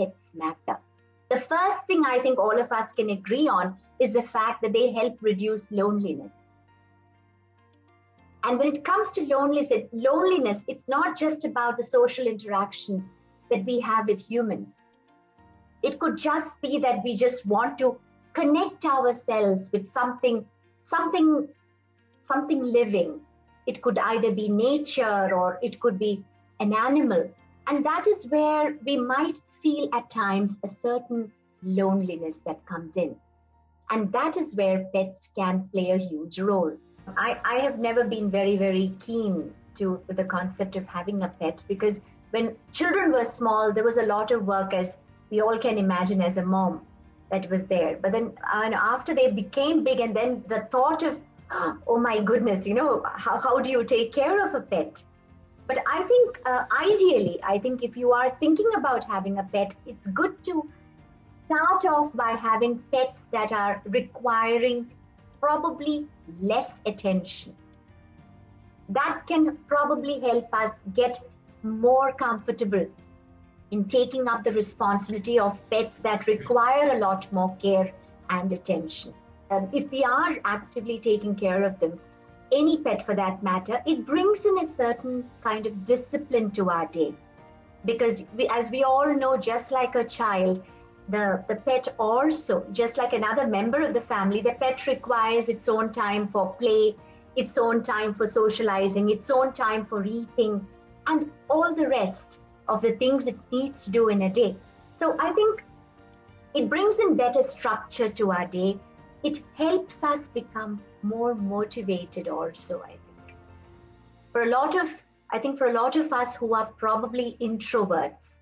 pets matter. The first thing I think all of us can agree on is the fact that they help reduce loneliness. And when it comes to loneliness, it's not just about the social interactions that we have with humans. It could just be that we just want to connect ourselves with something living. It could either be nature or it could be an animal. And that is where we might feel at times a certain loneliness that comes in. And that is where pets can play a huge role. I have never been very, very keen to the concept of having a pet, because when children were small, there was a lot of work, as we all can imagine, as a mom, that was there. But then after they became big, and then the thought of, oh my goodness, how do you take care of a pet? But I think ideally, if you are thinking about having a pet, it's good to start off by having pets that are requiring probably less attention. That can probably help us get more comfortable in taking up the responsibility of pets that require a lot more care and attention. If we are actively taking care of them, any pet for that matter, it brings in a certain kind of discipline to our day. Because as we all know, just like a child, the pet also, just like another member of the family, the pet requires its own time for play, its own time for socializing, its own time for eating, and all the rest of the things it needs to do in a day. So I think it brings in better structure to our day. It helps us become more motivated also, I think. For a lot of us who are probably introverts,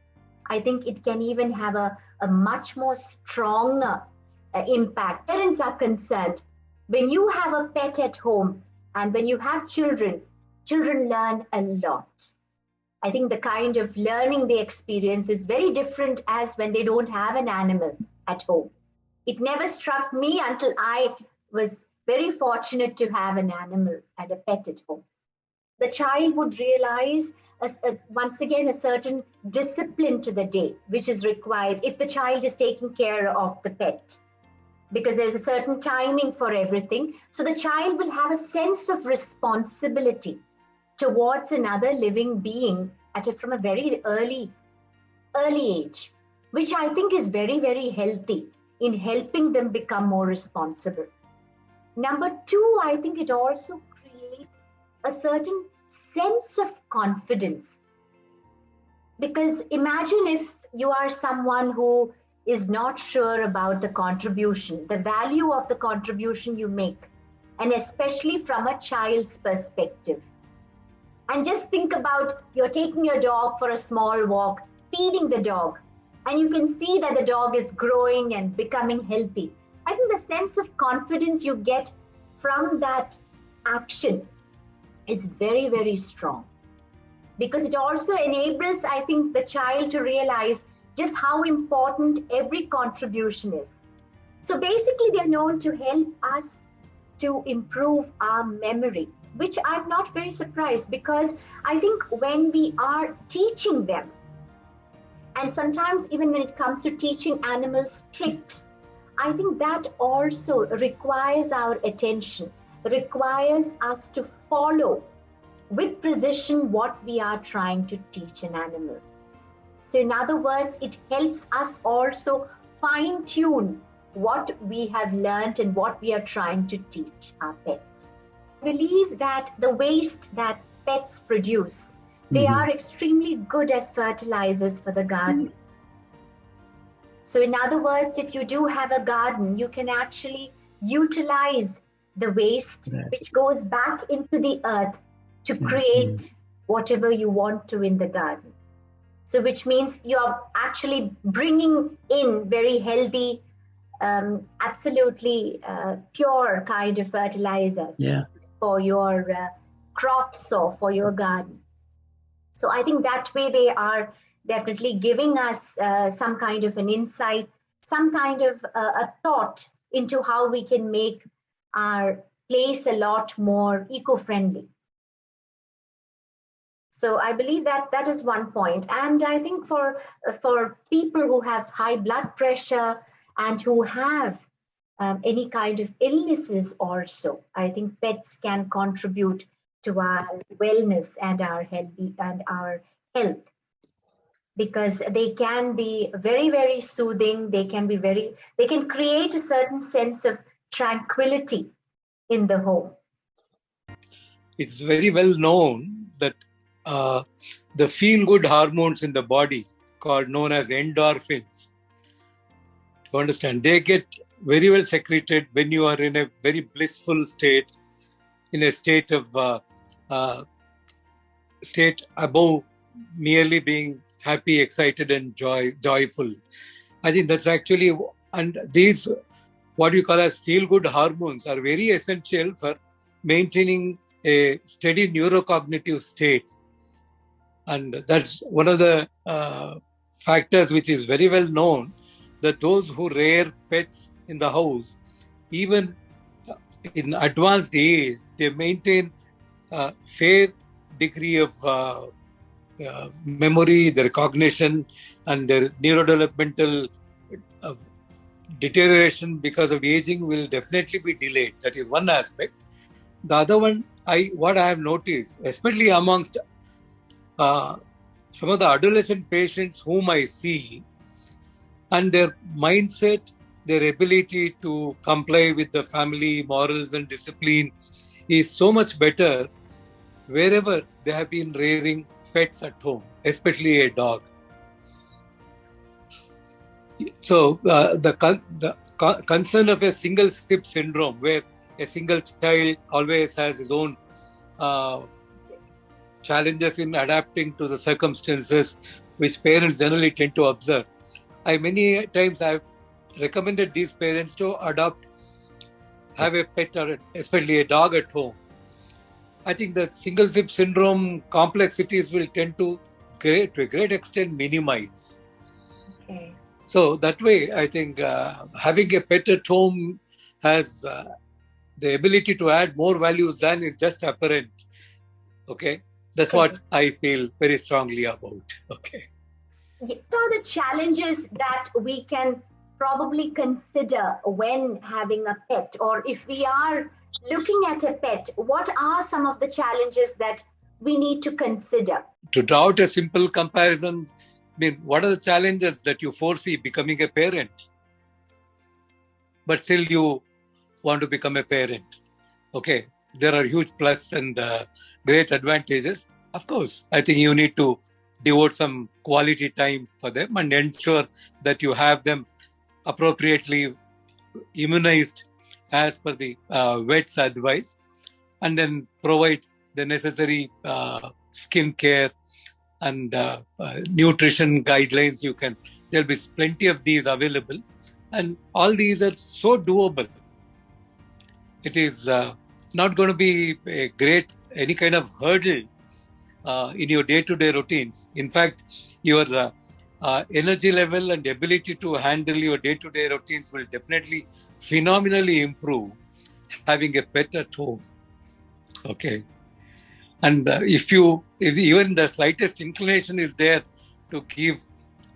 I think it can even have a much more stronger impact. Parents are concerned. When you have a pet at home and when you have children learn a lot. I think the kind of learning they experience is very different as when they don't have an animal at home. It never struck me until I was very fortunate to have an animal and a pet at home. The child would realize once again a certain discipline to the day, which is required if the child is taking care of the pet, because there's a certain timing for everything. So the child will have a sense of responsibility towards another living being from a very early age, which I think is very, very healthy in helping them become more responsible. Number two, I think it also creates a certain sense of confidence. Because imagine if you are someone who is not sure about the contribution, the value of the contribution you make, and especially from a child's perspective. And just think about you're taking your dog for a small walk, feeding the dog, and you can see that the dog is growing and becoming healthy. I think the sense of confidence you get from that action is very, very strong, because it also enables, I think, the child to realize just how important every contribution is. So basically, they're known to help us to improve our memory, which I'm not very surprised, because I think when we are teaching them, and sometimes even when it comes to teaching animals tricks, I think that also requires our attention, requires us to follow with precision what we are trying to teach an animal. So in other words, it helps us also fine-tune what we have learned and what we are trying to teach our pets. I believe that the waste that pets produce, they are extremely good as fertilizers for the garden. So in other words, if you do have a garden, you can actually utilize the waste, which goes back into the earth to create whatever you want to in the garden. So which means you're actually bringing in very healthy, absolutely pure kind of fertilizers for your crops or for your garden. So I think that way they are definitely giving us some kind of an insight, some kind of a thought into how we can make our place a lot more eco-friendly. So I believe that that is one point. And I think for people who have high blood pressure and who have any kind of illnesses also, I think pets can contribute to our wellness and our health, because they can be very, very soothing. They can create a certain sense of tranquility in the home. It's very well known that the feel-good hormones in the body, known as endorphins, you understand, they get very well secreted when you are in a very blissful state, in a state of state above merely being happy, excited, and joyful. I think that's actually, and these what you call as feel-good hormones are very essential for maintaining a steady neurocognitive state. And that's one of the factors which is very well known, that those who rear pets in the house, even in advanced age, they maintain a fair degree of memory, their cognition, and their neurodevelopmental deterioration because of aging will definitely be delayed. That is one aspect. The other one, what I have noticed, especially amongst some of the adolescent patients whom I see, and their mindset, their ability to comply with the family morals and discipline is so much better wherever they have been rearing pets at home, especially a dog. So the concern of a single skip syndrome, where a single child always has his own challenges in adapting to the circumstances which parents generally tend to observe. Many times I've recommended these parents to have a pet or especially a dog at home. I think the single skip syndrome complexities will tend to a great extent minimize. Okay. So that way, I think having a pet at home has the ability to add more values than is just apparent. Okay, that's what I feel very strongly about. Okay. What are the challenges that we can probably consider when having a pet, or if we are looking at a pet, what are some of the challenges that we need to consider? To draw out a simple comparison, what are the challenges that you foresee becoming a parent, but still you want to become a parent? Okay, there are huge plus and great advantages. Of course, I think you need to devote some quality time for them and ensure that you have them appropriately immunized as per the vet's advice, and then provide the necessary skin care and nutrition guidelines. There'll be plenty of these available, and all these are so doable. It is not going to be any kind of hurdle in your day-to-day routines. In fact, your energy level and ability to handle your day-to-day routines will definitely phenomenally improve having a pet at home. Okay. And if even the slightest inclination is there to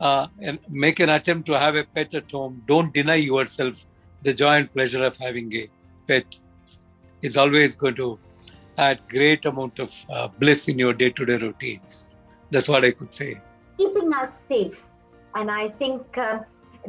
and make an attempt to have a pet at home, don't deny yourself the joy and pleasure of having a pet. It's always going to add great amount of bliss in your day-to-day routines. That's what I could say. Keeping us safe. And I think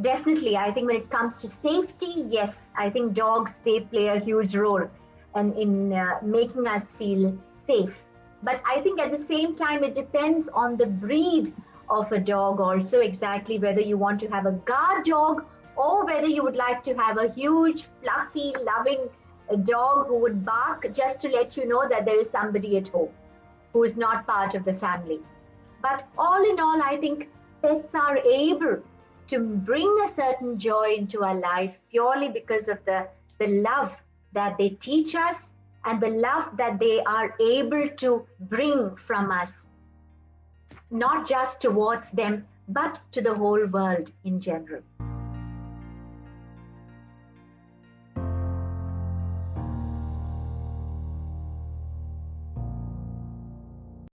definitely, I think when it comes to safety, yes, I think dogs, they play a huge role in making us feel safe. But I think at the same time, it depends on the breed of a dog also, exactly whether you want to have a guard dog or whether you would like to have a huge, fluffy, loving dog who would bark just to let you know that there is somebody at home who is not part of the family. But all in all, I think pets are able to bring a certain joy into our life purely because of the love that they teach us and the love that they are able to bring from us, not just towards them, but to the whole world in general.